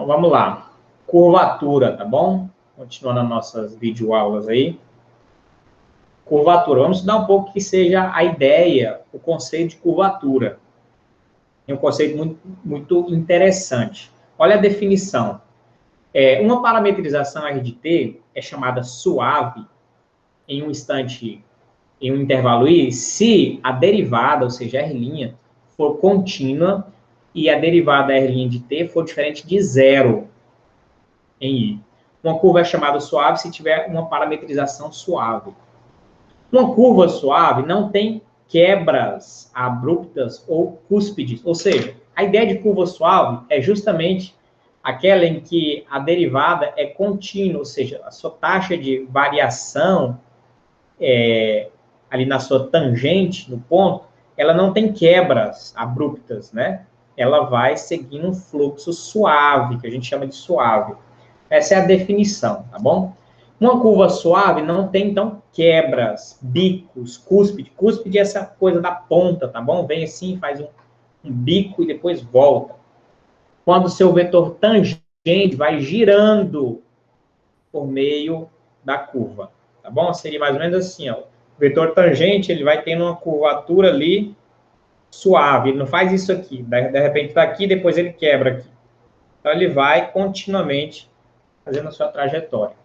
Então, vamos lá. Curvatura, tá bom? Continuando as nossas videoaulas aí. Curvatura. Vamos estudar um pouco que seja a ideia, o conceito de curvatura. É um conceito muito interessante. Olha a definição. Uma parametrização R de T é chamada suave em um instante, em um intervalo I, se a derivada, ou seja, R', for contínua e a derivada R' de T for diferente de zero em I. Uma curva é chamada suave se tiver uma parametrização suave. Uma curva suave não tem quebras abruptas ou cúspides. Ou seja, a ideia de curva suave é justamente aquela em que a derivada é contínua, ou seja, a sua taxa de variação ali na sua tangente, no ponto, ela não tem quebras abruptas, né? Ela vai seguindo um fluxo suave, que a gente chama de suave. Essa é a definição, tá bom? Uma curva suave não tem, então, quebras, bicos, cúspide. Cúspide é essa coisa da ponta, tá bom? Vem assim, faz um bico e depois volta. Quando o seu vetor tangente vai girando por meio da curva, tá bom? Seria mais ou menos assim, ó. O vetor tangente, ele vai tendo uma curvatura ali suave. Ele não faz isso aqui. De repente está aqui, depois ele quebra aqui. Então, ele vai continuamente fazendo a sua trajetória.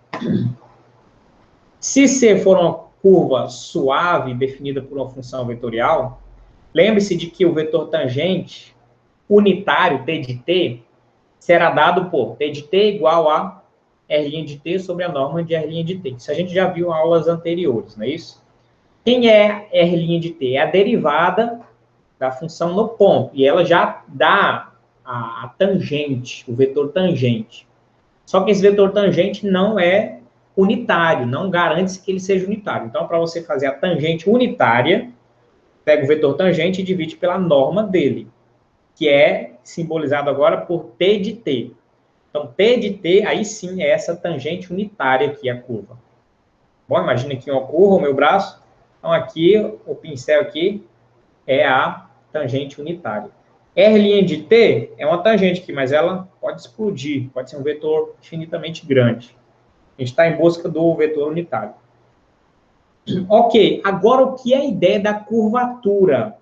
Se C for uma curva suave, definida por uma função vetorial, lembre-se de que o vetor tangente unitário, T de T, será dado por T de T igual a R' de T sobre a norma de R' de T. Isso a gente já viu em aulas anteriores, não é isso? Quem é R' de T? É a derivada da função no ponto, e ela já dá a tangente, o vetor tangente. Só que esse vetor tangente não é unitário, não garante que ele seja unitário. Então, para você fazer a tangente unitária, pega o vetor tangente e divide pela norma dele, que é simbolizado agora por T de T. Então, T de T, aí sim, é essa tangente unitária aqui, a curva. Bom, imagina aqui uma curva, o meu braço. Então, aqui, o pincel aqui é a tangente unitária. R' de T é uma tangente aqui, mas ela pode explodir, pode ser um vetor infinitamente grande. A gente está em busca do vetor unitário. Ok, agora o que é a ideia da curvatura?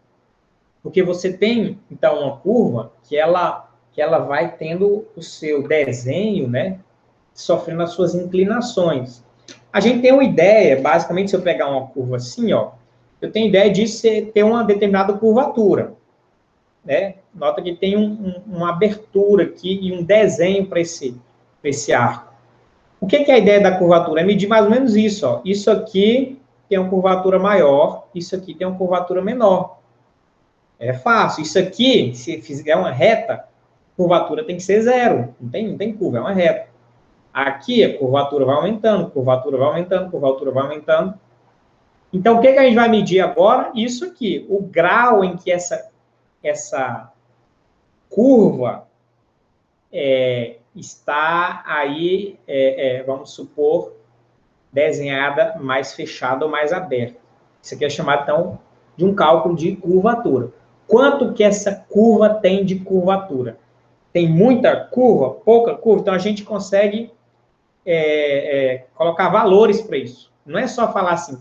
Porque você tem, então, uma curva que ela vai tendo o seu desenho, né, sofrendo as suas inclinações. A gente tem uma ideia, basicamente, se eu pegar uma curva assim, ó, eu tenho ideia de ter uma determinada curvatura, né? Nota que tem uma abertura aqui e um desenho para esse arco. O que é a ideia da curvatura? É medir mais ou menos isso, ó. Isso aqui tem uma curvatura maior, isso aqui tem uma curvatura menor. É fácil. Isso aqui, se fizer uma reta, a curvatura tem que ser zero. Não tem curva, é uma reta. Aqui a curvatura vai aumentando, curvatura vai aumentando, curvatura vai aumentando. Então, o que a gente vai medir agora? Isso aqui, o grau em que essa curva está aí, vamos supor, desenhada mais fechada ou mais aberta. Isso aqui é chamado, então, de um cálculo de curvatura. Quanto que essa curva tem de curvatura? Tem muita curva, pouca curva? Então, a gente consegue colocar valores para isso. Não é só falar assim,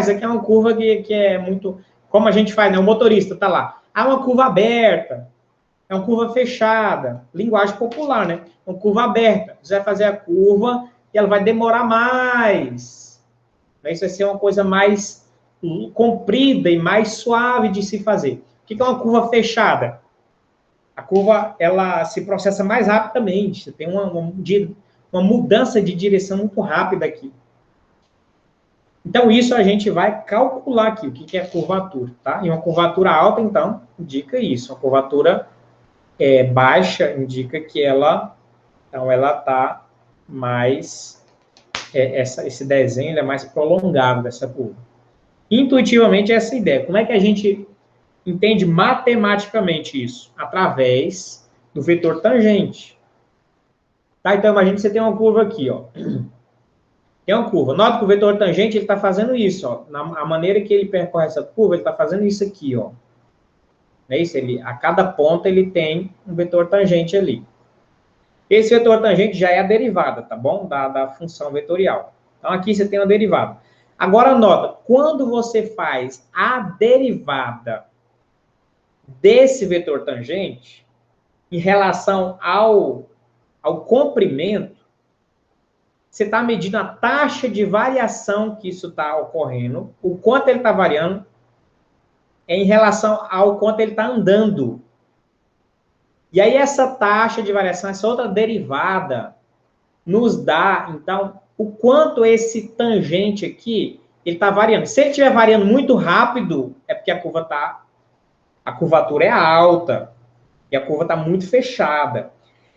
isso aqui é uma curva que é muito... Como a gente faz, né? O motorista está lá. Uma curva aberta, é uma curva fechada. Linguagem popular, né? Uma curva aberta. Você vai fazer a curva e ela vai demorar mais. Isso vai ser uma coisa mais comprida e mais suave de se fazer. O que é uma curva fechada? A curva, ela se processa mais rapidamente. Você tem uma mudança de direção muito rápida aqui. Então, isso a gente vai calcular aqui, o que é curvatura, tá? E uma curvatura alta, então, indica isso. Uma curvatura baixa indica que ela está mais... esse desenho é mais prolongado dessa curva. Intuitivamente, essa é a ideia. Como é que a gente entende matematicamente isso? Através do vetor tangente. Tá? Então, imagine que você tem uma curva aqui, ó. Tem uma curva. Nota que o vetor tangente, ele está fazendo isso, ó. A maneira que ele percorre essa curva, ele está fazendo isso aqui, ó. É isso? A cada ponta, ele tem um vetor tangente ali. Esse vetor tangente já é a derivada, tá bom? Da função vetorial. Então, aqui você tem uma derivada. Agora, nota, quando você faz a derivada desse vetor tangente em relação ao comprimento, você está medindo a taxa de variação que isso está ocorrendo, o quanto ele está variando, em relação ao quanto ele está andando. E aí, essa taxa de variação, essa outra derivada, nos dá, então, o quanto esse tangente aqui, ele está variando. Se ele estiver variando muito rápido, é porque a curvatura é alta, e a curva está muito fechada.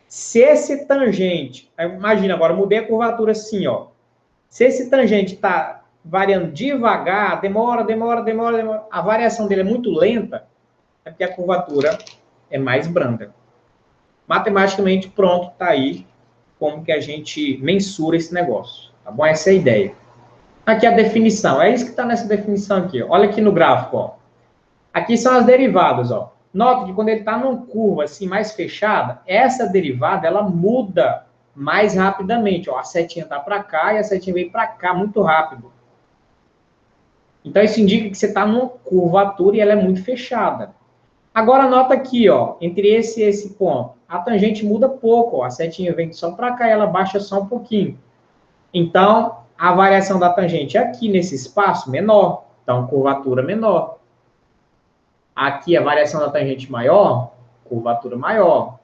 Se esse tangente, imagina agora, eu mudei a curvatura assim, ó. Se esse tangente está variando devagar, demora, a variação dele é muito lenta, é porque a curvatura é mais branda. Matematicamente, pronto, está aí como que a gente mensura esse negócio, tá bom? Essa é a ideia. Aqui a definição, é isso que está nessa definição aqui, ó. Olha aqui no gráfico, ó. Aqui são as derivadas, ó. Nota que quando ele está numa curva assim mais fechada, essa derivada ela muda mais rapidamente, ó. A setinha está para cá e a setinha veio para cá muito rápido. Então isso indica que você está numa curvatura e ela é muito fechada. Agora nota aqui, ó, entre esse e esse ponto, a tangente muda pouco, ó. A setinha vem só para cá e ela baixa só um pouquinho. Então, a variação da tangente aqui nesse espaço menor, então curvatura menor. Aqui a variação da tangente maior, curvatura maior.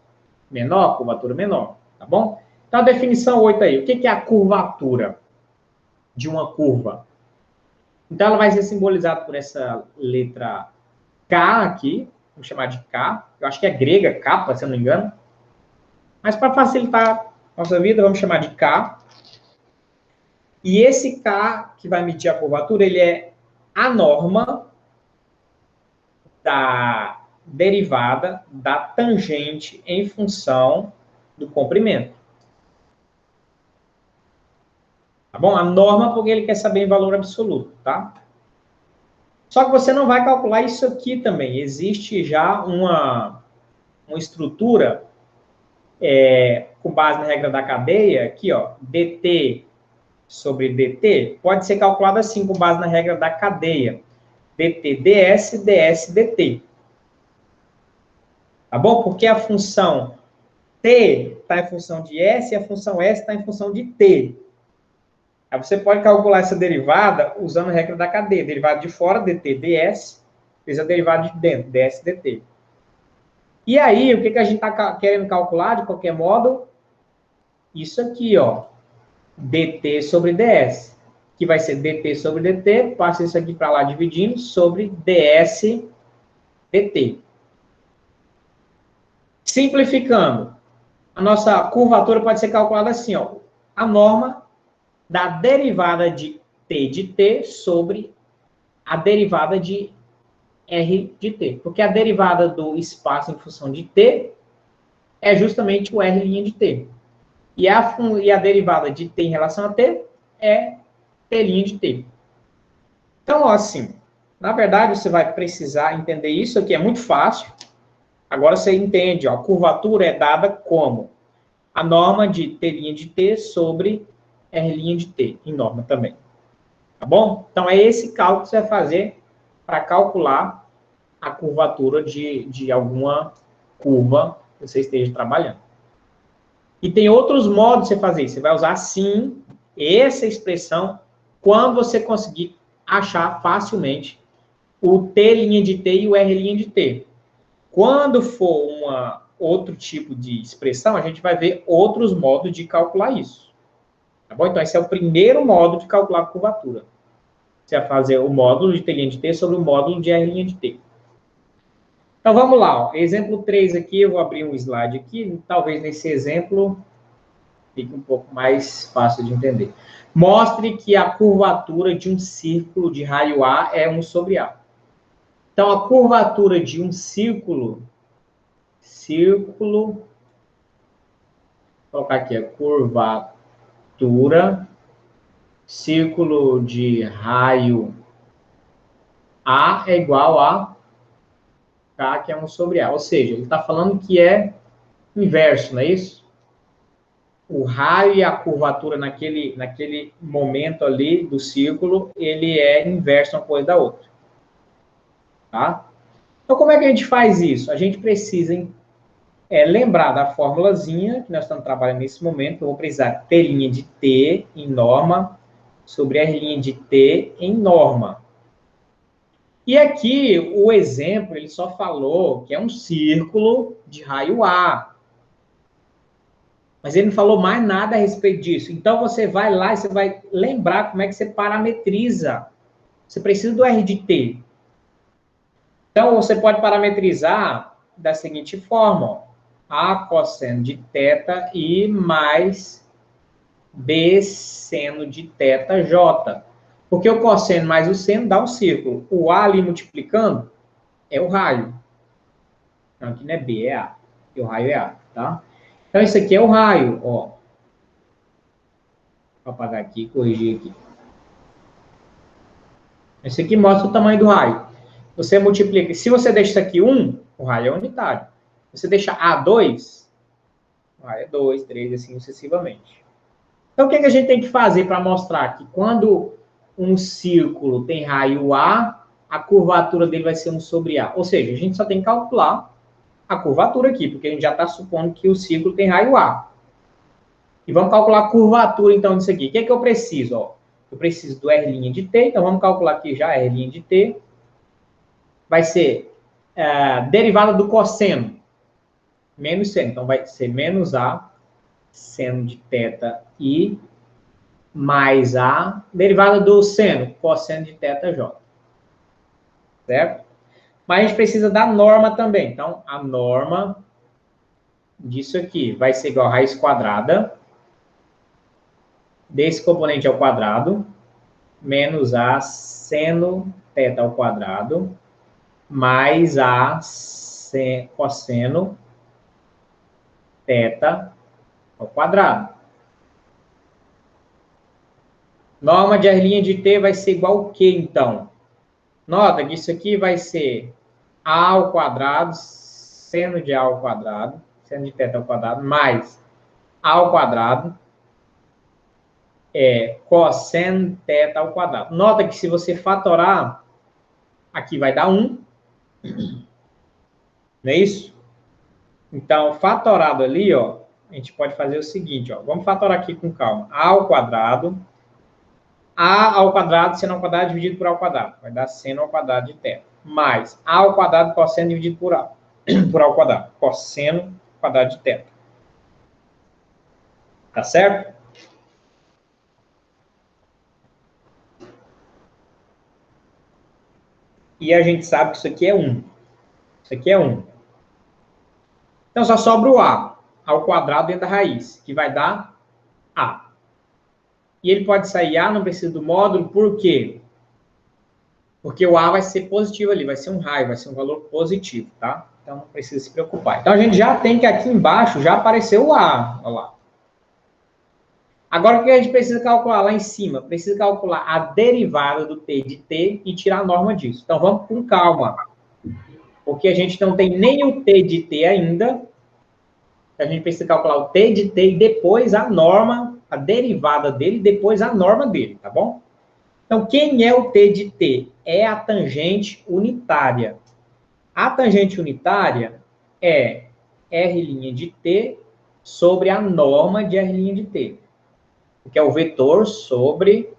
Menor, curvatura menor, tá bom? Então, a definição 8 aí, o que é a curvatura de uma curva? Então, ela vai ser simbolizada por essa letra K aqui, vamos chamar de K, eu acho que é grega, kappa, se eu não me engano. Mas para facilitar nossa vida, vamos chamar de K. E esse K, que vai medir a curvatura, ele é a norma da derivada da tangente em função do comprimento. Tá bom? A norma, porque ele quer saber em valor absoluto, tá? Só que você não vai calcular isso aqui também. Existe já uma estrutura com base na regra da cadeia, aqui, ó, dt sobre dt, pode ser calculado assim, com base na regra da cadeia. dt ds, ds dt. Tá bom? Porque a função t está em função de s e a função s está em função de t. Aí você pode calcular essa derivada usando a regra da cadeia. Derivada de fora, dt ds, fez a derivada de dentro, ds dt. E aí, o que a gente está querendo calcular, de qualquer modo? Isso aqui, ó. dt sobre ds, que vai ser dt sobre dt, passa isso aqui para lá dividindo, sobre ds dt. Simplificando, a nossa curvatura pode ser calculada assim, ó. A norma da derivada de t de t sobre a derivada de r de t. Porque a derivada do espaço em função de t é justamente o r' de t. E a derivada de t em relação a t é t' de t. Então, ó, assim, na verdade, você vai precisar entender isso aqui, é muito fácil. Agora você entende, ó, a curvatura é dada como a norma de t' de t sobre r' de t, em norma também. Tá bom? Então, é esse cálculo que você vai fazer para calcular a curvatura de alguma curva que você esteja trabalhando. E tem outros modos de você fazer isso. Você vai usar, sim, essa expressão quando você conseguir achar facilmente o t' de t e o r' de t. Quando for outro tipo de expressão, a gente vai ver outros modos de calcular isso. Tá bom? Então, esse é o primeiro modo de calcular a curvatura. Você vai fazer o módulo de t' de t sobre o módulo de r' de t. Então, vamos lá. Ó. Exemplo 3 aqui, eu vou abrir um slide aqui. Talvez nesse exemplo fique um pouco mais fácil de entender. Mostre que a curvatura de um círculo de raio A é 1 sobre A. Então, a curvatura de um círculo, vou colocar aqui a curvatura, círculo de raio A é igual a K, que é 1 sobre A. Ou seja, ele está falando que é inverso, não é isso? o raio e a curvatura naquele momento ali do círculo, ele é inverso uma coisa da outra. Tá? Então, como é que a gente faz isso? A gente precisa lembrar da formulazinha que nós estamos trabalhando nesse momento. Eu vou precisar T' de T em norma sobre R' de T em norma. E aqui, o exemplo, ele só falou que é um círculo de raio A. Mas ele não falou mais nada a respeito disso. Então, você vai lá e você vai lembrar como é que você parametriza. Você precisa do R de T. Então, você pode parametrizar da seguinte forma, ó. A cosseno de θ e mais B seno de θj. Porque o cosseno mais o seno dá um círculo. O A ali multiplicando é o raio. Então, aqui não é B, é A. E o raio é A, tá? Então, isso aqui é o raio, ó. Vou apagar aqui e corrigir aqui. Esse aqui mostra o tamanho do raio. Você multiplica. Se você deixa isso aqui 1, o raio é unitário. Você deixa A 2, o raio é 2, 3, assim sucessivamente. Então, o que a gente tem que fazer para mostrar que quando um círculo tem raio a curvatura dele vai ser 1 sobre A. Ou seja, a gente só tem que calcular a curvatura aqui, porque a gente já está supondo que o círculo tem raio A. E vamos calcular a curvatura, então, disso aqui. O que é que eu preciso? Ó, eu preciso do R' de T, então vamos calcular aqui já R' de T. Vai ser derivada do cosseno, menos seno. Então, vai ser menos A, seno de θi, mais A, derivada do seno, cosseno de θj. Certo? Mas a gente precisa da norma também. Então, a norma disso aqui vai ser igual a raiz quadrada desse componente ao quadrado, menos A seno θ ao quadrado, mais A cosseno θ ao quadrado. Norma de R' de T vai ser igual ao quê, então? Nota que isso aqui vai ser A ao quadrado, seno de A ao quadrado, seno de θ ao quadrado, mais A ao quadrado, cosseno θ ao quadrado. Nota que se você fatorar, aqui vai dar 1. Não é isso? Então, fatorado ali, ó, a gente pode fazer o seguinte, ó. Vamos fatorar aqui com calma. A ao quadrado, seno ao quadrado dividido por A ao quadrado. Vai dar seno ao quadrado de θ. Mais A ao quadrado cosseno dividido por A. Por A ao quadrado. Cosseno quadrado de θ. Tá certo? E a gente sabe que isso aqui é 1. Isso aqui é 1. Então, só sobra o A ao quadrado dentro da raiz, que vai dar A. E ele pode sair A, não precisa do módulo, por quê? Porque o A vai ser positivo ali, vai ser um raio, vai ser um valor positivo, tá? Então, não precisa se preocupar. Então, a gente já tem que aqui embaixo já apareceu o A, olha lá. Agora, o que a gente precisa calcular lá em cima? Precisa calcular a derivada do T de T e tirar a norma disso. Então, vamos com calma. Porque a gente não tem nem o T de T ainda. A gente precisa calcular o T de T e depois a norma, a derivada dele, e depois a norma dele, tá bom? Então, quem é o T de T? É a tangente unitária. A tangente unitária é R' de T sobre a norma de R' de T. Que é o vetor sobre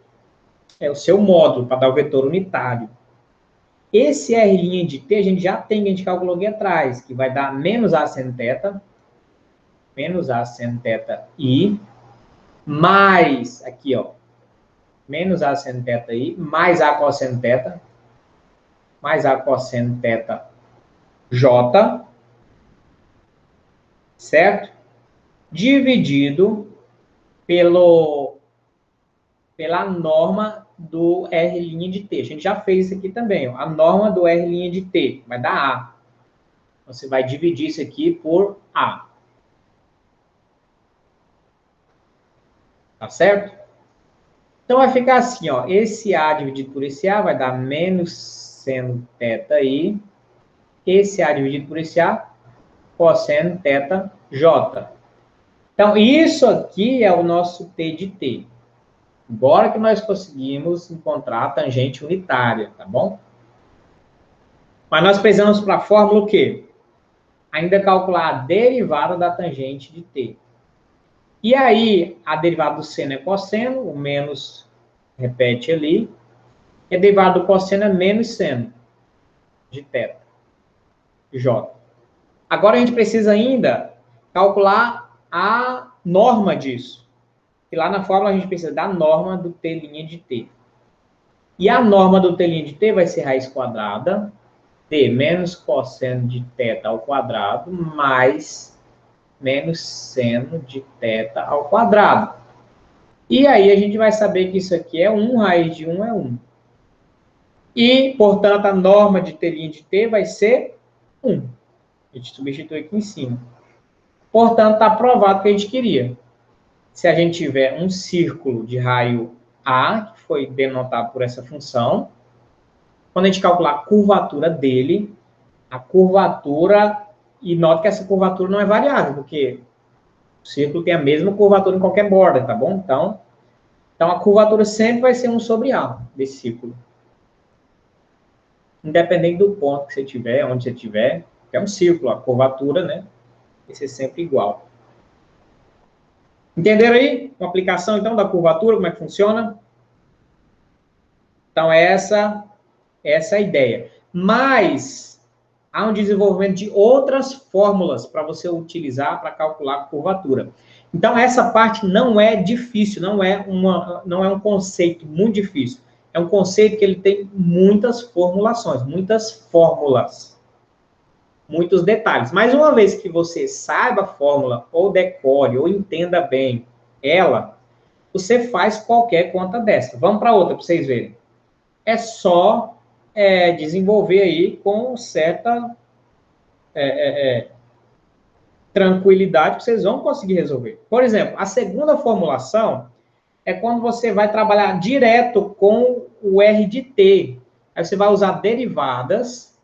o seu módulo, para dar o vetor unitário. Esse R' de T a gente já tem, que a gente calculou aqui atrás, que vai dar menos A seno θ, menos A seno θi, mais, aqui, ó, menos A seno θi, mais A cosseno θ, mais A cosseno θj, certo? Dividido pela norma do R' de T. A gente já fez isso aqui também, ó. A norma do R' de T vai dar A. Você vai dividir isso aqui por A. Tá certo? Então, vai ficar assim, ó. Esse A dividido por esse A vai dar menos seno θi. Esse A dividido por esse A, cosseno θj. Então, isso aqui é o nosso T de T. Agora que nós conseguimos encontrar a tangente unitária, tá bom? Mas nós precisamos para a fórmula o quê? Ainda calcular a derivada da tangente de T. E aí, a derivada do seno é cosseno, o menos repete ali. E a derivada do cosseno é menos seno de θ, J. Agora a gente precisa ainda calcular a norma disso. E lá na fórmula a gente precisa da norma do T' de T. E a norma do T' de T vai ser raiz quadrada de menos cosseno de θ ao quadrado mais menos seno de θ ao quadrado. E aí a gente vai saber que isso aqui é 1, raiz de 1 é 1. E, portanto, a norma de T' de T vai ser 1. A gente substitui aqui em cima. Portanto, está provado o que a gente queria. Se a gente tiver um círculo de raio A, que foi denotado por essa função, quando a gente calcular a curvatura dele, a curvatura, e note que essa curvatura não é variável, porque o círculo tem a mesma curvatura em qualquer borda, tá bom? Então a curvatura sempre vai ser 1 sobre A desse círculo. Independente do ponto que você tiver, onde você tiver, é um círculo, a curvatura, né, vai ser sempre igual. Entenderam aí? Uma aplicação, então, da curvatura, como é que funciona? Então, essa é a ideia. Mas há um desenvolvimento de outras fórmulas para você utilizar para calcular a curvatura. Então, essa parte não é difícil, não é um conceito muito difícil. É um conceito que ele tem muitas formulações, muitas fórmulas, muitos detalhes. Mas uma vez que você saiba a fórmula, ou decore, ou entenda bem ela, você faz qualquer conta dessa. Vamos para outra para vocês verem. É só desenvolver aí com certa tranquilidade que vocês vão conseguir resolver. Por exemplo, a segunda formulação é quando você vai trabalhar direto com o R de T. Aí você vai usar derivadas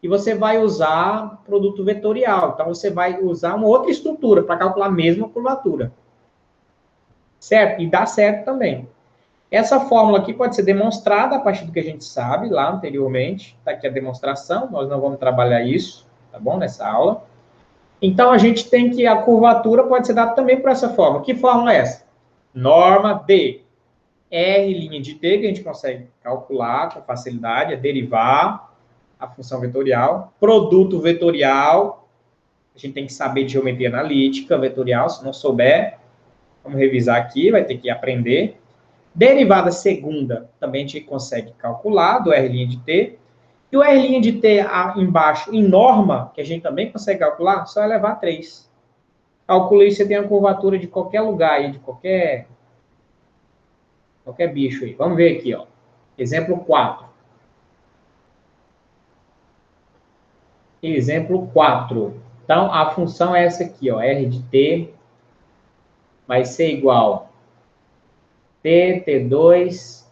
e você vai usar produto vetorial. Então, você vai usar uma outra estrutura para calcular a mesma curvatura. Certo? E dá certo também. Essa fórmula aqui pode ser demonstrada a partir do que a gente sabe lá anteriormente. Está aqui a demonstração, nós não vamos trabalhar isso, tá bom? Nessa aula. Então, a gente tem que a curvatura pode ser dada também por essa fórmula. Que fórmula é essa? Norma de R' de T, que a gente consegue calcular com facilidade, é derivar a função vetorial. Produto vetorial, a gente tem que saber de geometria analítica vetorial, se não souber, vamos revisar aqui, vai ter que aprender. Derivada segunda, também a gente consegue calcular, do R' de T. E o R' de T embaixo, em norma, que a gente também consegue calcular, só elevar a 3. Calcula isso, você tem a curvatura de qualquer lugar aí, de qualquer bicho aí. Vamos ver aqui, ó. Exemplo 4. Exemplo 4. Então, a função é essa aqui, ó. R de T vai ser igual T, T2,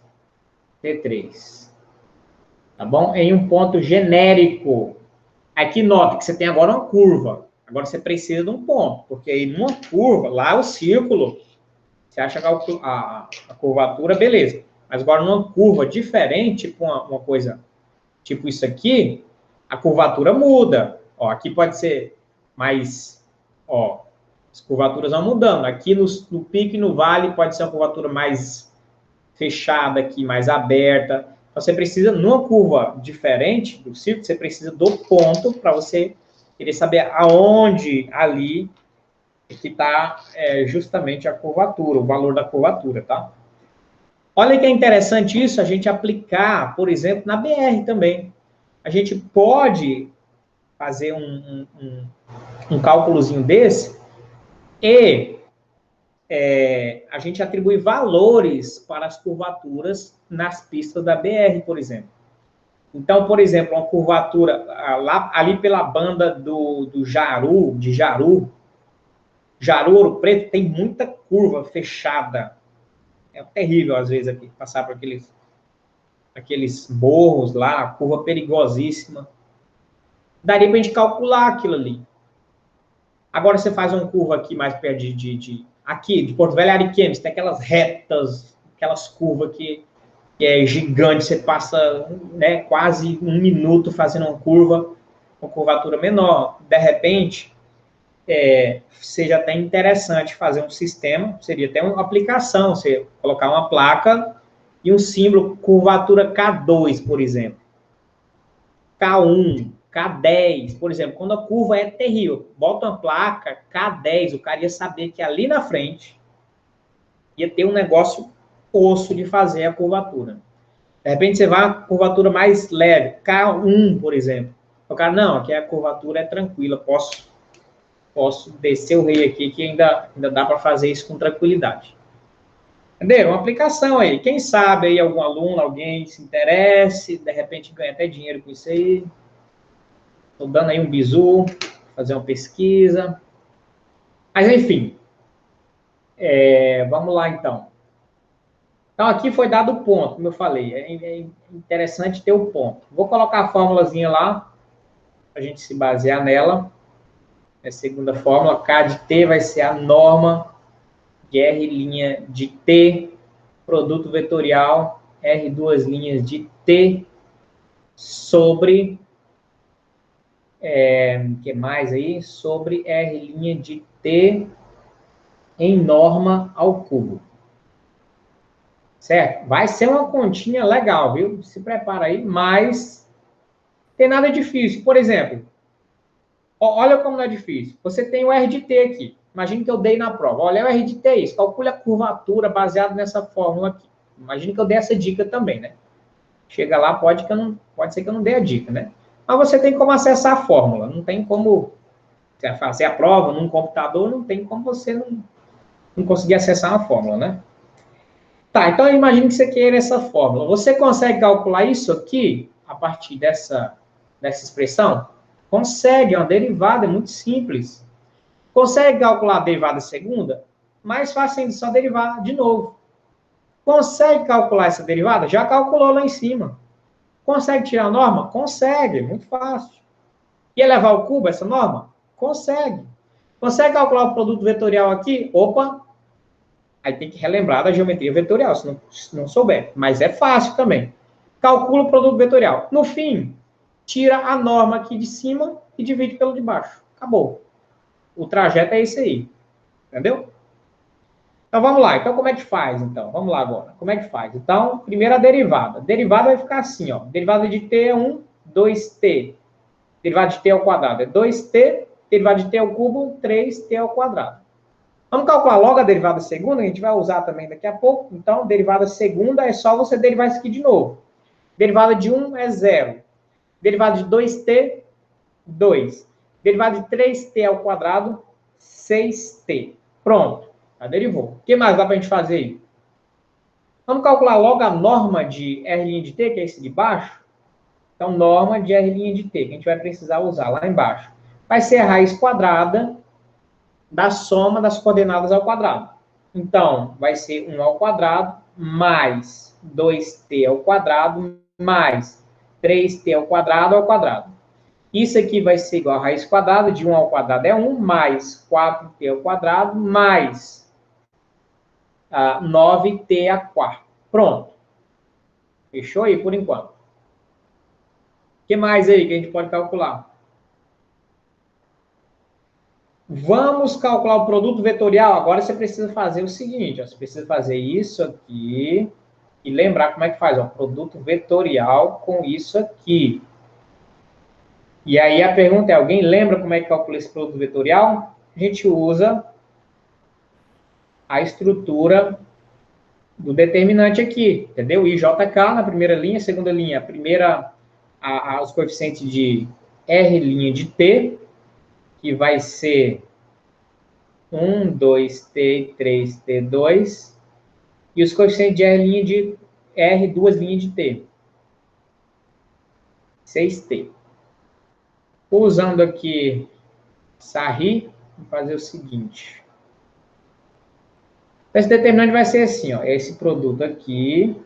T3. Tá bom? Em um ponto genérico. Aqui nota que você tem agora uma curva. Agora você precisa de um ponto. Porque aí numa curva, lá é o círculo, você acha que a curvatura, beleza. Mas agora numa curva diferente, tipo uma coisa tipo isso aqui, a curvatura muda. Ó, aqui pode ser mais... Ó, as curvaturas vão mudando. Aqui no pico e no vale pode ser uma curvatura mais fechada aqui, mais aberta. Então, você precisa, numa curva diferente do círculo, você precisa do ponto para você querer saber aonde ali que está justamente a curvatura, o valor da curvatura, tá? Olha que é interessante isso, a gente aplicar, por exemplo, na BR também. A gente pode fazer um cálculozinho desse e a gente atribui valores para as curvaturas nas pistas da BR, por exemplo. Então, por exemplo, uma curvatura ali pela banda do Jaru, de Jaru, Ouro Preto, tem muita curva fechada. É terrível, às vezes, aqui, passar por aqueles morros lá, curva perigosíssima. Daria para a gente calcular aquilo ali. Agora você faz uma curva aqui mais perto aqui, de Porto Velho Ariquemes, tem aquelas retas, aquelas curvas que é gigante, você passa, né, quase 1 minuto fazendo uma curva com curvatura menor. De repente, seja até interessante fazer um sistema, seria até uma aplicação, você colocar uma placa e um símbolo curvatura K2, por exemplo. K1, K10, por exemplo, quando a curva é terrível, bota uma placa K10, o cara ia saber que ali na frente ia ter um negócio osso de fazer a curvatura. De repente você vai a curvatura mais leve, K1, por exemplo. O cara, não, aqui a curvatura é tranquila, posso descer o rei aqui, que ainda dá para fazer isso com tranquilidade. Entenderam? Uma aplicação aí. Quem sabe aí algum aluno, alguém se interesse, de repente ganha até dinheiro com isso aí. Estou dando aí um bizu, fazer uma pesquisa. Mas, enfim. Vamos lá, então. Então, aqui foi dado o ponto, como eu falei. É interessante ter o ponto. Vou colocar a fórmulazinha lá, para a gente se basear nela. A segunda fórmula, K de T vai ser a norma de R' de T, produto vetorial, R duas linhas de T, sobre, que mais aí? Sobre R' de T em norma ao cubo. Certo? Vai ser uma continha legal, viu? Se prepara aí, mas tem nada difícil. Por exemplo, olha como não é difícil. Você tem o R de T aqui. Imagina que eu dei na prova. Olha, o R de T é isso. Calcule a curvatura baseado nessa fórmula aqui. Imagina que eu dei essa dica também, né? Chega lá, pode ser que eu não dê a dica, né? Mas você tem como acessar a fórmula. Não tem como você fazer a prova num computador, não tem como você não conseguir acessar a fórmula, né? Tá, então imagine que você queira essa fórmula. Você consegue calcular isso aqui a partir dessa expressão? Consegue, é uma derivada, é muito simples. Consegue calcular a derivada segunda? Mais fácil ainda, só derivar de novo. Consegue calcular essa derivada? Já calculou lá em cima. Consegue tirar a norma? Consegue, muito fácil. E elevar ao cubo essa norma? Consegue. Consegue calcular o produto vetorial aqui? Opa! Aí tem que relembrar da geometria vetorial, se não souber. Mas é fácil também. Calcula o produto vetorial. No fim, tira a norma aqui de cima e divide pelo de baixo. Acabou. O trajeto é esse aí. Entendeu? Então, vamos lá. Então, como é que faz, então? Vamos lá agora. Como é que faz? Então, primeiro a derivada. A derivada vai ficar assim, ó. Derivada de t é 1, 2t. Derivada de t ao quadrado é 2t. Derivada de t ao cubo, 3t ao quadrado. Vamos calcular logo a derivada segunda, a gente vai usar também daqui a pouco. Então, derivada segunda é só você derivar isso aqui de novo. Derivada de 1 é 0. Derivada de 2t, 2. Derivada de 3t ao quadrado, 6t. Pronto, já derivou. O que mais dá para a gente fazer aí? Vamos calcular logo a norma de R' de t, que é esse de baixo. Então, norma de R' de t, que a gente vai precisar usar lá embaixo. Vai ser a raiz quadrada da soma das coordenadas ao quadrado. Então, vai ser 1 ao quadrado mais 2t ao quadrado mais 3t ao quadrado. Isso aqui vai ser igual a raiz quadrada de 1 ao quadrado é 1, mais 4t ao quadrado, mais 9t a quarta. Pronto. Fechou aí por enquanto. O que mais aí que a gente pode calcular? Vamos calcular o produto vetorial. Agora você precisa fazer o seguinte, ó, você precisa fazer isso aqui e lembrar como é que faz, ó, produto vetorial com isso aqui. E aí a pergunta é, alguém lembra como é que calcula esse produto vetorial? A gente usa a estrutura do determinante aqui, entendeu? IJK na primeira linha, segunda linha, os coeficientes de R' de T, que vai ser 1, 2t, 3t2, e os coeficientes de R' de R, duas linhas de T. 6t. Usando aqui Sarri, vamos fazer o seguinte. Esse determinante vai ser assim, ó, esse produto aqui,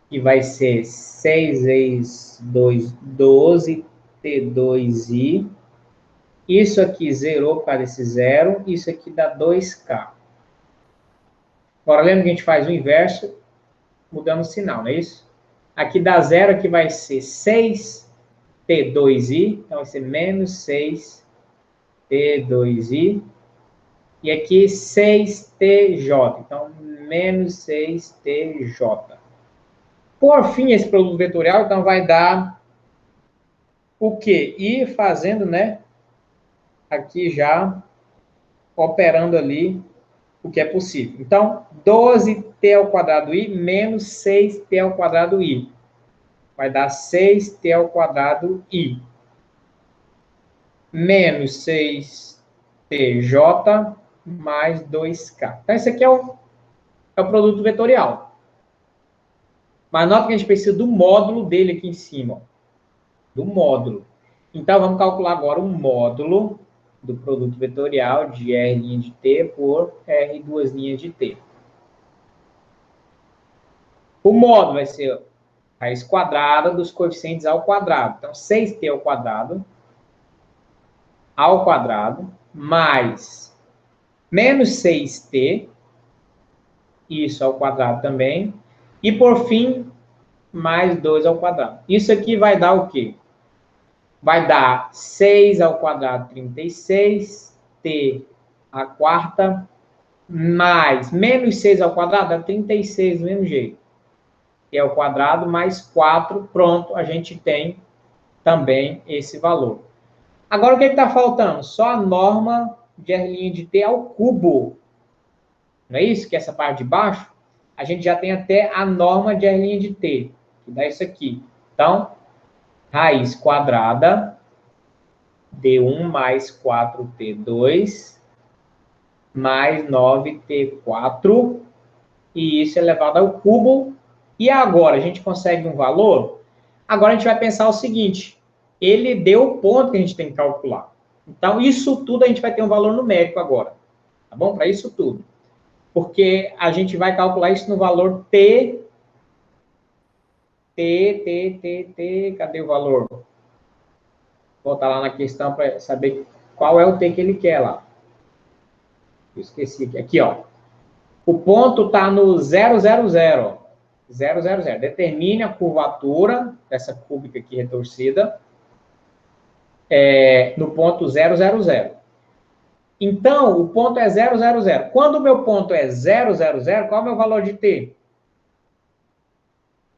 que vai ser 6 vezes 2, 12, T2i, Isso aqui zerou por causa desse zero. Isso aqui dá 2K. Agora, lembra que a gente faz o inverso, mudando o sinal, não é isso? Aqui dá zero, aqui vai ser 6T2i. Então, vai ser menos 6T2i. E aqui 6TJ. Então, menos 6TJ. Por fim, esse produto vetorial, então, vai dar o quê? Ir fazendo, né? Aqui já, operando ali o que é possível. Então, 12t ao quadrado i menos 6t ao quadrado i. Vai dar 6t ao quadrado i. Menos 6tj mais 2k. Então, esse aqui é o produto vetorial. Mas nota que a gente precisa do módulo dele aqui em cima. Ó. Do módulo. Então, vamos calcular agora o módulo do produto vetorial de R' de t por R2' de t. O módulo vai ser raiz quadrada dos coeficientes ao quadrado. Então, 6t ao quadrado, mais menos 6t, isso ao quadrado também, e por fim, mais 2 ao quadrado. Isso aqui vai dar o quê? Vai dar 6 ao quadrado, 36, t a quarta, mais menos 6 ao quadrado, dá 36 do mesmo jeito. T ao quadrado, mais 4, pronto, a gente tem também esse valor. Agora, o que está faltando? Só a norma de R' de t ao cubo. Não é isso? Que essa parte de baixo, a gente já tem até a norma de R' de t, que dá isso aqui. Então, raiz quadrada d1 mais 4t2 mais 9t4, e isso elevado ao cubo. E agora, a gente consegue um valor? Agora a gente vai pensar o seguinte, ele deu o ponto que a gente tem que calcular. Então, isso tudo a gente vai ter um valor numérico agora. Tá bom? Para isso tudo. Porque a gente vai calcular isso no valor T. Cadê o valor? Vou voltar lá na questão para saber qual é o T que ele quer lá. Eu esqueci aqui. Aqui, ó. O ponto está no 000. 000. Determine a curvatura dessa cúbica aqui retorcida no ponto 000. Então, o ponto é 000. Quando o meu ponto é 000, qual é o meu valor de T?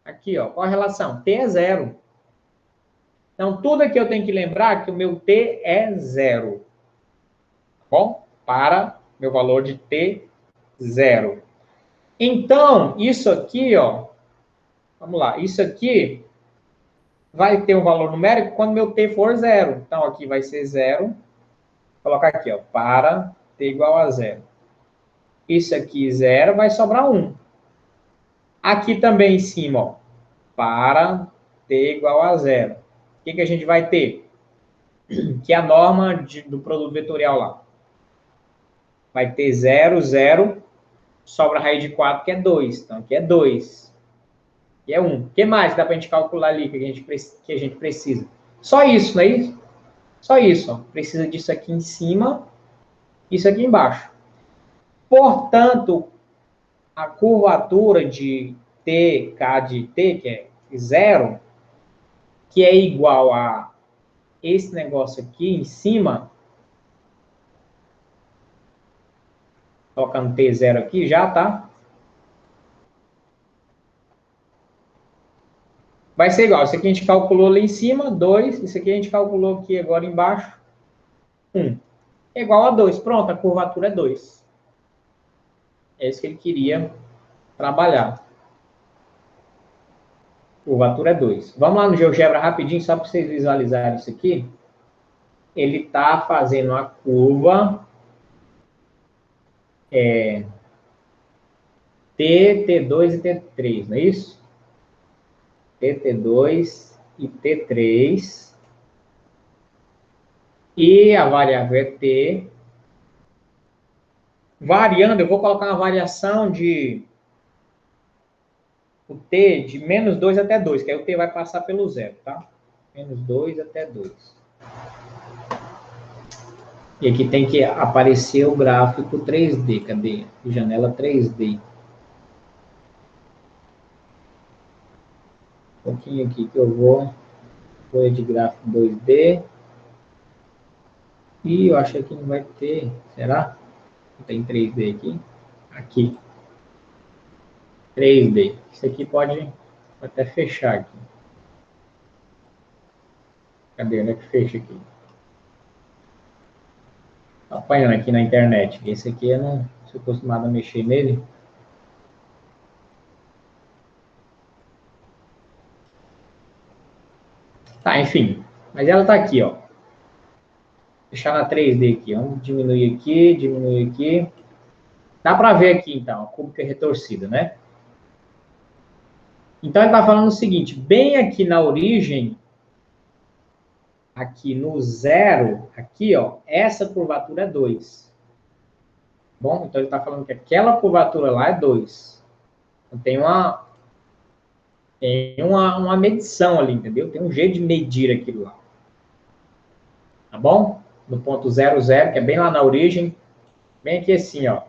Aqui, ó. Qual a relação? T é 0. Então, tudo aqui eu tenho que lembrar que o meu T é 0. Tá bom? Para meu valor de T, 0. Então, isso aqui, ó. Vamos lá. Isso aqui vai ter um valor numérico quando meu T for 0. Então, aqui vai ser 0. Vou colocar aqui, ó. Para T igual a 0. Isso aqui, 0, vai sobrar 1. Aqui também em cima, ó. Para T igual a 0. O que a gente vai ter? Que é a norma do produto vetorial lá. Vai ter 0, 0, sobra a raiz de 4, que é 2. Então, aqui é 2. E é 1. O que mais dá para a gente calcular ali que a gente precisa? Só isso, não é isso? Só isso. Ó. Precisa disso aqui em cima, isso aqui embaixo. Portanto, a curvatura de T, K de T, que é 0, que é igual a esse negócio aqui em cima, colocando T0 aqui já, tá? Vai ser igual. Isso aqui a gente calculou lá em cima, 2. Isso aqui a gente calculou aqui agora embaixo, 1. É igual a 2. Pronto, a curvatura é 2. É isso que ele queria trabalhar. Curvatura é 2. Vamos lá no GeoGebra rapidinho, só para vocês visualizarem isso aqui. Ele está fazendo a curva T, T2 e T3, não é isso? T, T2 e T3. E a variável é T. Variando, eu vou colocar uma variação de o T de menos 2 até 2, que aí o T vai passar pelo 0, tá? Menos 2 até 2. E aqui tem que aparecer o gráfico 3D. Cadê? Janela 3D. Um pouquinho aqui que eu vou. Folha de gráfico 2D. E eu acho que não vai ter. Será? Não tem 3D aqui. Aqui. 3D. Isso aqui pode até fechar aqui. Cadê? Onde é que fecha aqui? Tô apanhando aqui na internet. Esse aqui eu não sou acostumado a mexer nele. Tá, enfim. Mas ela tá aqui, ó. Fechar na 3D aqui. Vamos diminuir aqui, diminuir aqui. Dá para ver aqui, então, a cúbica retorcida, né? Então, ele está falando o seguinte, bem aqui na origem, aqui no zero, aqui, ó, essa curvatura é 2. Bom, então ele está falando que aquela curvatura lá é 2. Então, tem uma medição ali, entendeu? Tem um jeito de medir aquilo lá. Tá bom? No ponto 0, 0, que é bem lá na origem, bem aqui assim, ó.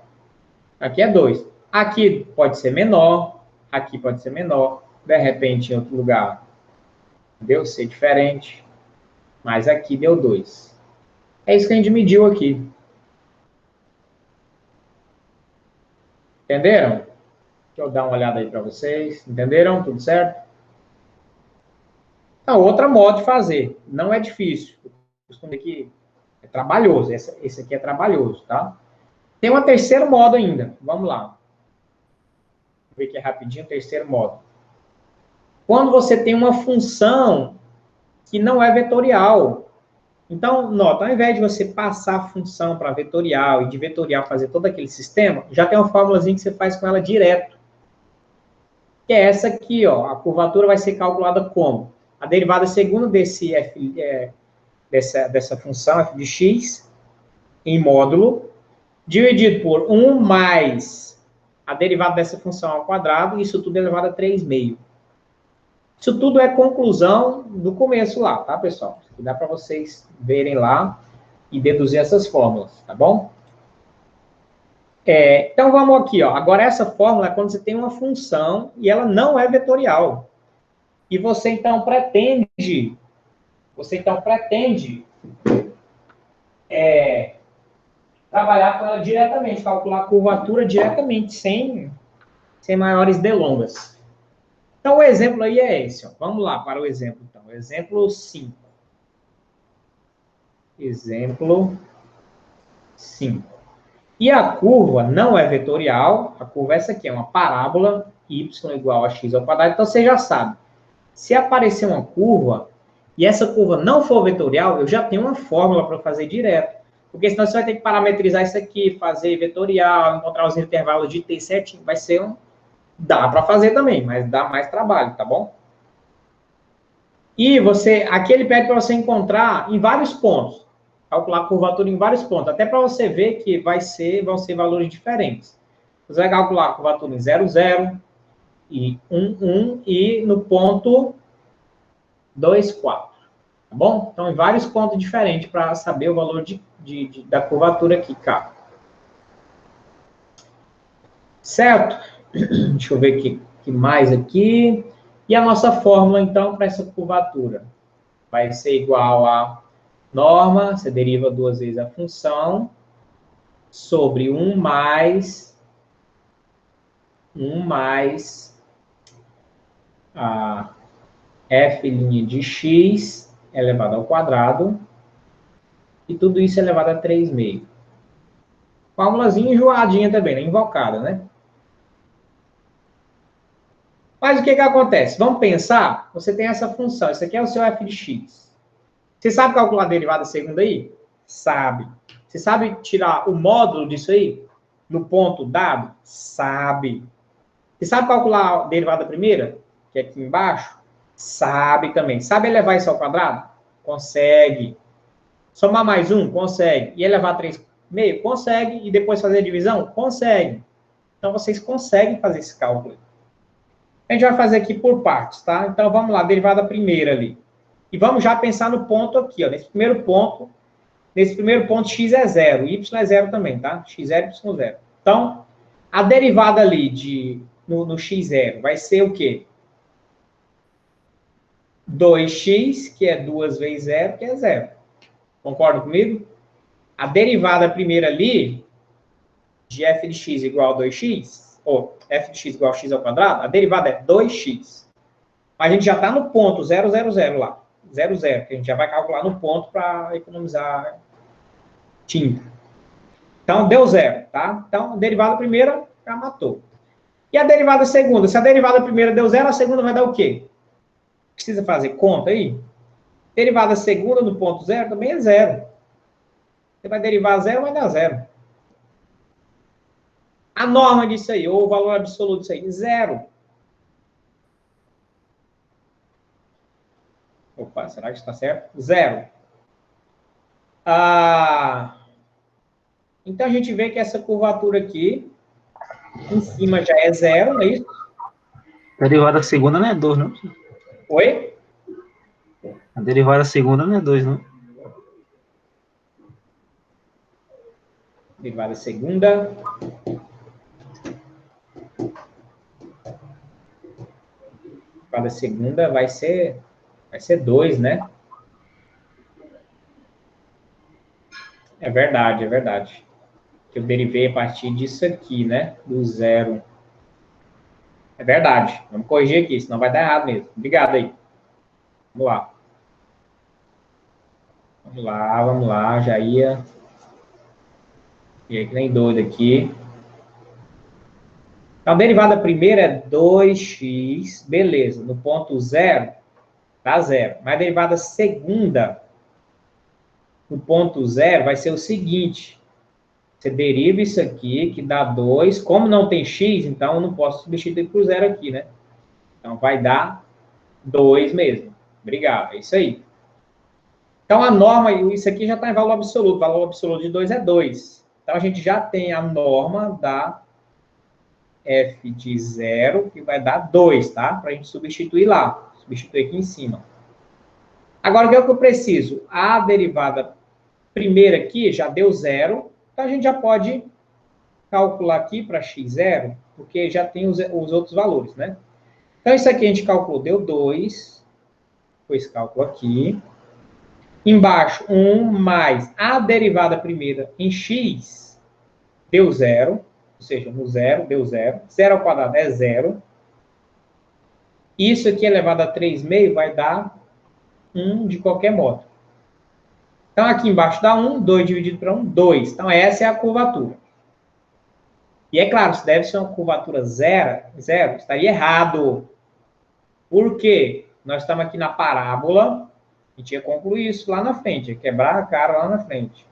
Aqui é 2. Aqui pode ser menor, aqui pode ser menor, de repente em outro lugar deu ser diferente, mas aqui deu 2. É isso que a gente mediu aqui. Entenderam? Deixa eu dar uma olhada aí para vocês. Entenderam? Tudo certo? Então, outra modo de fazer. Não é difícil. Eu costumo dizer que é trabalhoso. Esse aqui é trabalhoso, tá? Tem uma terceiro modo ainda. Vamos lá. Vou ver aqui rapidinho o terceiro modo. Quando você tem uma função que não é vetorial. Então, nota, ao invés de você passar a função para vetorial e de vetorial fazer todo aquele sistema, já tem uma fórmulazinha que você faz com ela direto. Que é essa aqui, ó. A curvatura vai ser calculada como? A derivada segunda dessa função f de x em módulo, dividido por 1 mais a derivada dessa função ao quadrado, isso tudo elevado a 3/2. Isso tudo é conclusão do começo lá, tá, pessoal? Dá para vocês verem lá e deduzir essas fórmulas, tá bom? Então, vamos aqui, ó. Agora, essa fórmula é quando você tem uma função e ela não é vetorial. E você, então, pretende trabalhar com ela diretamente, calcular a curvatura diretamente, sem maiores delongas. Então, o exemplo aí é esse, ó. Vamos lá para o exemplo, então. Exemplo 5. Exemplo 5. E a curva não é vetorial, a curva é essa aqui, é uma parábola, y igual a x ao quadrado, então você já sabe. Se aparecer uma curva, e essa curva não for vetorial, eu já tenho uma fórmula para fazer direto. Porque senão você vai ter que parametrizar isso aqui, fazer vetorial, encontrar os intervalos de t certinho, vai ser Dá para fazer também, mas dá mais trabalho, tá bom? E aqui ele pede para você encontrar em vários pontos, calcular a curvatura em vários pontos, até para você ver que vão ser valores diferentes. Você vai calcular a curvatura em 0, 0, e 1, 1, e no ponto 2, 4. Tá bom? Então, em vários pontos diferentes para saber o valor da curvatura aqui, cá. Certo? Deixa eu ver que mais aqui. E a nossa fórmula, então, para essa curvatura? Vai ser igual a norma, você deriva duas vezes a função, sobre 1 mais a f' de x elevado ao quadrado, e tudo isso elevado a 3/2. Fórmulazinha enjoadinha também, né? Invocada, né? Mas o que acontece? Vamos pensar, você tem essa função, isso aqui é o seu f de x. Você sabe calcular a derivada segunda aí? Sabe. Você sabe tirar o módulo disso aí? No ponto dado? Sabe. Você sabe calcular a derivada primeira? Que é aqui embaixo? Sabe também. Sabe elevar isso ao quadrado? Consegue. Somar mais 1? Consegue. E elevar a 3/2? Consegue. E depois fazer a divisão? Consegue. Então, vocês conseguem fazer esse cálculo. A gente vai fazer aqui por partes, tá? Então, vamos lá, derivada primeira ali. E vamos já pensar no ponto aqui, ó. Nesse primeiro ponto, Nesse primeiro ponto, x é zero, y é zero também, tá? x0, y0. Então, a derivada ali no x0 vai ser o quê? 2x, que é 2 vezes 0, que é 0. Concorda comigo? A derivada primeira ali, de f de x igual a 2x, ou f de x igual a x ao quadrado, a derivada é 2x. Mas a gente já está no ponto 0, 0, 0 lá. 0, 0, que a gente já vai calcular no ponto para economizar tinta. Então, deu 0, tá? Então, a derivada primeira já matou. E a derivada segunda? Se a derivada primeira deu 0, a segunda vai dar o quê? Precisa fazer conta aí? Derivada segunda no ponto 0 também é 0. Você vai derivar 0, vai dar 0. A norma disso aí, ou o valor absoluto disso aí, 0. Opa, será que está certo? 0. Então, a gente vê que essa curvatura aqui, em cima já é 0, não é isso? A derivada segunda não é 2, não? Oi? A derivada segunda não é 2, não? Derivada segunda. Derivada segunda vai ser 2, né? É verdade, é verdade. Que eu derivei a partir disso aqui, né? Do 0. É verdade. Vamos corrigir aqui, senão vai dar errado mesmo. Obrigado aí. Vamos lá. Vamos lá, já ia. E aí que nem doido aqui. Então, a derivada primeira é 2x, beleza. No ponto 0, dá 0. Mas a derivada segunda, no ponto 0, vai ser o seguinte. Você deriva isso aqui, que dá 2. Como não tem x, então eu não posso substituir por 0 aqui, né? Então, vai dar 2 mesmo. Obrigado, é isso aí. Então, a norma, isso aqui já está em valor absoluto. O valor absoluto de 2 é 2. Então, a gente já tem a norma da f de 0, que vai dar 2, tá? Para a gente substituir lá. Substituir aqui em cima. Agora, o que é que eu preciso? A derivada primeira aqui já deu 0. Então, a gente já pode calcular aqui para x0, porque já tem os outros valores, né? Então, isso aqui a gente calculou, deu 2. Foi esse cálculo aqui. Embaixo, 1 mais a derivada primeira em x deu 0. Ou seja, no 0 deu 0. 0 ao quadrado é 0. Isso aqui elevado a 3,5 vai dar 1 de qualquer modo. Então, aqui embaixo dá 1, 2 dividido para 1, 2. Então, essa é a curvatura. E é claro, se deve ser uma curvatura zero, estaria errado. Por quê? Nós estamos aqui na parábola, a gente ia concluir isso lá na frente, ia quebrar a cara lá na frente.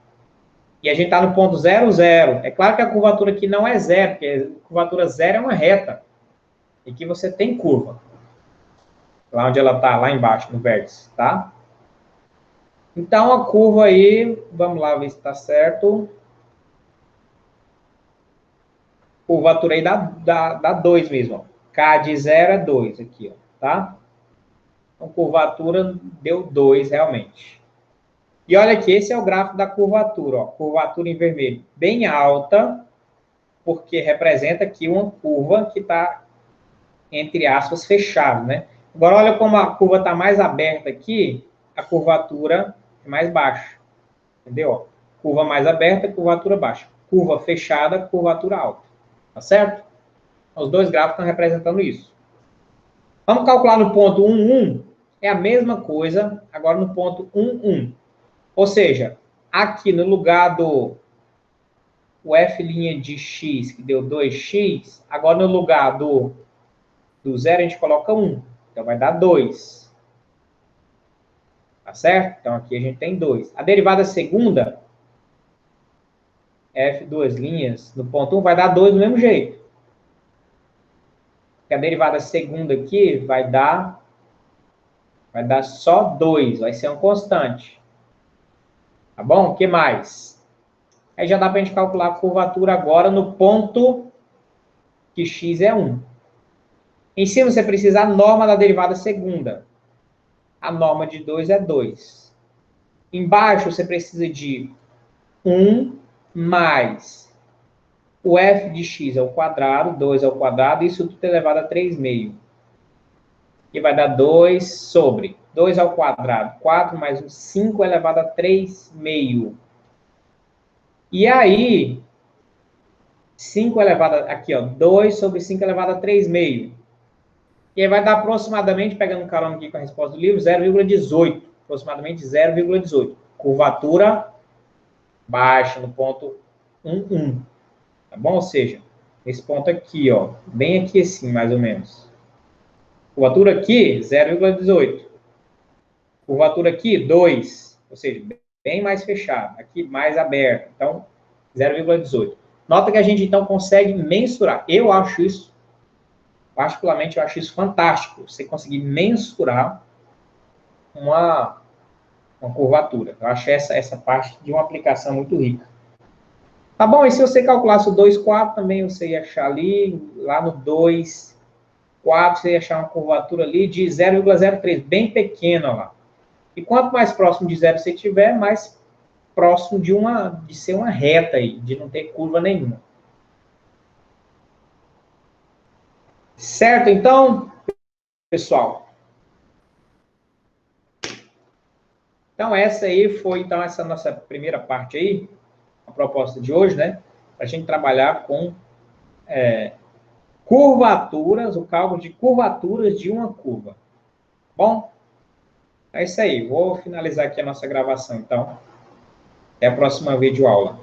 E a gente está no ponto 0, 0. É claro que a curvatura aqui não é zero, porque a curvatura zero é uma reta. E aqui você tem curva. Lá onde ela está, lá embaixo, no vértice, tá? Então, a curva aí, vamos lá ver se está certo. Curvatura aí dá 2 mesmo, ó. K de 0 é 2 aqui, ó, tá? Então, curvatura deu 2 realmente. E olha aqui, esse é o gráfico da curvatura, ó. Curvatura em vermelho bem alta, porque representa aqui uma curva que está, entre aspas, fechada, né? Agora, olha como a curva está mais aberta aqui, a curvatura é mais baixa. Entendeu? Curva mais aberta, curvatura baixa. Curva fechada, curvatura alta. Tá certo? Os dois gráficos estão representando isso. Vamos calcular no ponto 1, 1. É a mesma coisa, agora no ponto 1, 1. Ou seja, aqui no lugar do f' de x, que deu 2x, agora no lugar do 0 a gente coloca 1. Então vai dar 2. Tá certo? Então aqui a gente tem 2. A derivada segunda, f duas linhas, no ponto 1 vai dar 2 do mesmo jeito. Porque a derivada segunda aqui vai dar só 2, vai ser uma constante. Tá bom? O que mais? Aí já dá para a gente calcular a curvatura agora no ponto que x é 1. Em cima você precisa a norma da derivada segunda. A norma de 2 é 2. Embaixo você precisa de 1 mais o f de x ao quadrado, 2 ao quadrado, isso tudo elevado a 3/2. Que vai dar 2 sobre 2 ao quadrado, 4 mais 1, 5 elevado a 3/2. E aí, 5 elevado a, aqui, ó, 2 sobre 5 elevado a 3/2. E aí vai dar aproximadamente, pegando carona aqui com a resposta do livro, 0,18. Aproximadamente 0,18. Curvatura baixa no ponto 1,1. Tá bom? Ou seja, esse ponto aqui, ó, bem aqui assim, mais ou menos. Curvatura aqui, 0,18. Curvatura aqui, 2. Ou seja, bem mais fechado. Aqui, mais aberto. Então, 0,18. Nota que a gente, então, consegue mensurar. Eu acho isso, particularmente, eu acho isso fantástico. Você conseguir mensurar uma curvatura. Eu acho essa parte de uma aplicação muito rica. Tá bom? E se você calculasse o 2,4, também você ia achar ali, lá no 2,4, você ia achar uma curvatura ali de 0,03, bem pequena lá. E quanto mais próximo de zero você tiver, mais próximo de ser uma reta aí, de não ter curva nenhuma. Certo, então, pessoal? Então, essa aí foi então, essa nossa primeira parte aí, a proposta de hoje, né? Para a gente trabalhar com curvaturas, o cálculo de curvaturas de uma curva. Bom, é isso aí. Vou finalizar aqui a nossa gravação, então. Até a próxima videoaula.